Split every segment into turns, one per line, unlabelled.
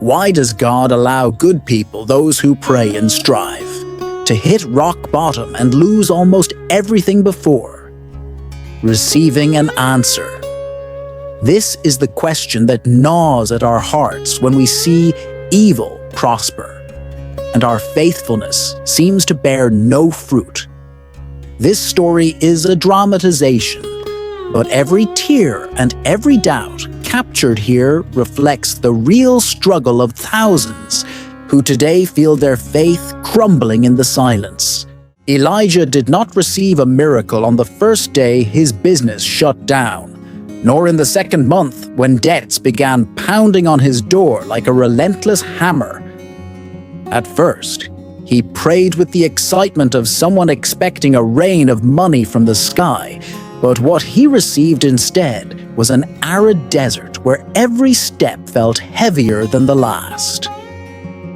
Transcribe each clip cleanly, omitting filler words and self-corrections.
Why does God allow good people, those who pray and strive, to hit rock bottom and lose almost everything before receiving an answer? This is the question that gnaws at our hearts when we see evil prosper, and our faithfulness seems to bear no fruit. This story is a dramatization, but every tear and every doubt captured here reflects the real struggle of thousands who today feel their faith crumbling in the silence. Elijah did not receive a miracle on the first day his business shut down, nor in the second month when debts began pounding on his door like a relentless hammer. At first, he prayed with the excitement of someone expecting a rain of money from the sky, but what he received instead was an arid desert where every step felt heavier than the last.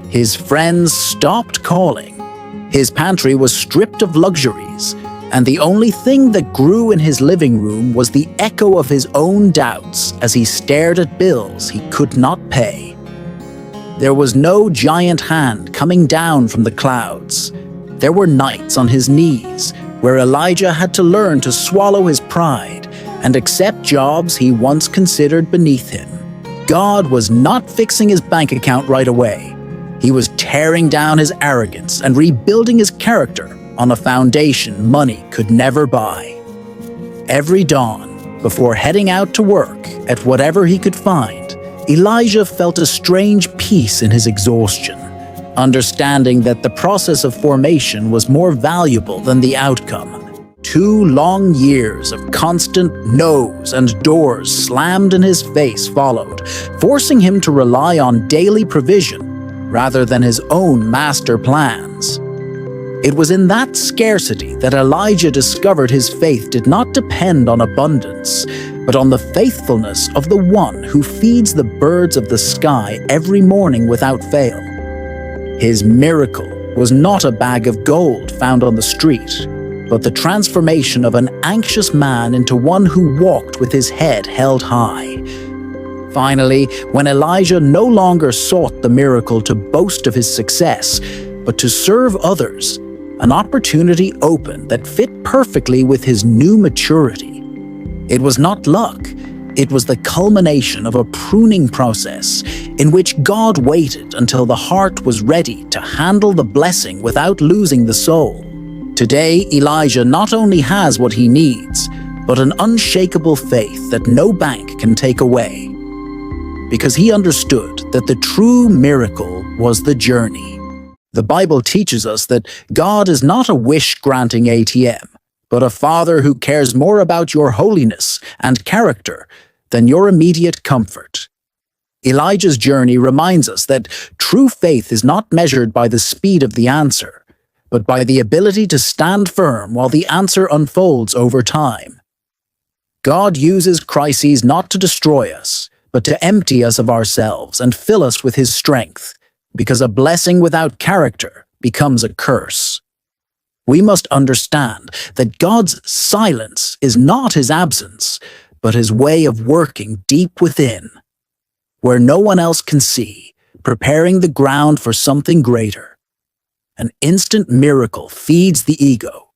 His friends stopped calling, his pantry was stripped of luxuries, and the only thing that grew in his living room was the echo of his own doubts as he stared at bills he could not pay. There was no giant hand coming down from the clouds. There were nights on his knees where Elijah had to learn to swallow his pride and accept jobs he once considered beneath him. God was not fixing his bank account right away. He was tearing down his arrogance and rebuilding his character on a foundation money could never buy. Every dawn, before heading out to work at whatever he could find, Elijah felt a strange peace in his exhaustion, understanding that the process of formation was more valuable than the outcome. 2 long years of constant no's and doors slammed in his face followed, forcing him to rely on daily provision rather than his own master plans. It was in that scarcity that Elijah discovered his faith did not depend on abundance, but on the faithfulness of the one who feeds the birds of the sky every morning without fail. His miracle was not a bag of gold found on the street, but the transformation of an anxious man into one who walked with his head held high. Finally, when Elijah no longer sought the miracle to boast of his success, but to serve others, an opportunity opened that fit perfectly with his new maturity. It was not luck, it was the culmination of a pruning process in which God waited until the heart was ready to handle the blessing without losing the soul. Today, Elijah not only has what he needs, but an unshakable faith that no bank can take away, because he understood that the true miracle was the journey. The Bible teaches us that God is not a wish-granting ATM, but a Father who cares more about your holiness and character than your immediate comfort. Elijah's journey reminds us that true faith is not measured by the speed of the answer, but by the ability to stand firm while the answer unfolds over time. God uses crises not to destroy us, but to empty us of ourselves and fill us with His strength, because a blessing without character becomes a curse. We must understand that God's silence is not His absence, but His way of working deep within, where no one else can see, preparing the ground for something greater. An instant miracle feeds the ego,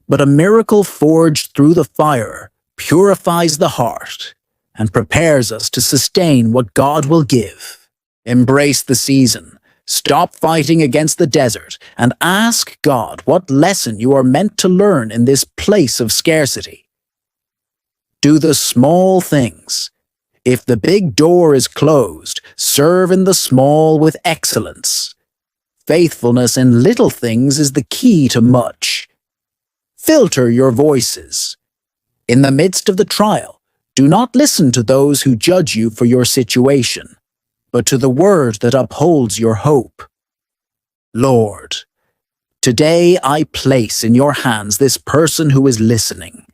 but a miracle forged through the fire purifies the heart and prepares us to sustain what God will give. Embrace the season, stop fighting against the desert, and ask God what lesson you are meant to learn in this place of scarcity. Do the small things. If the big door is closed, serve in the small with excellence. Faithfulness in little things is the key to much. Filter your voices. In the midst of the trial, do not listen to those who judge you for your situation, but to the word that upholds your hope. Lord, today I place in your hands this person who is listening.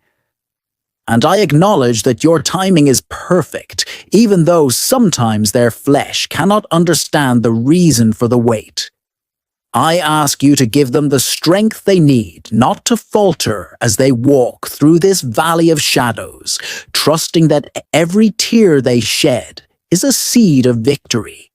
And I acknowledge that your timing is perfect, even though sometimes their flesh cannot understand the reason for the wait. I ask you to give them the strength they need not to falter as they walk through this valley of shadows, trusting that every tear they shed is a seed of victory.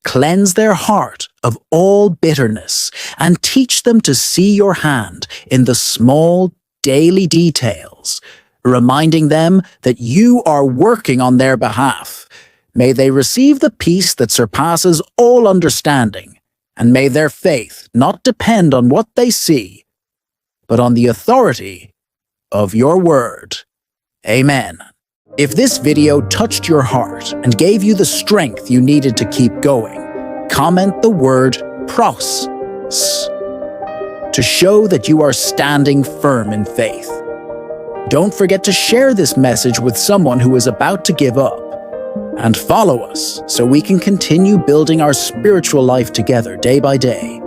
Cleanse their heart of all bitterness and teach them to see your hand in the small daily details, reminding them that you are working on their behalf. May they receive the peace that surpasses all understanding, and may their faith not depend on what they see, but on the authority of your word. Amen. If this video touched your heart and gave you the strength you needed to keep going, comment the word pros to show that you are standing firm in faith. Don't forget to share this message with someone who is about to give up, and follow us so we can continue building our spiritual life together day by day.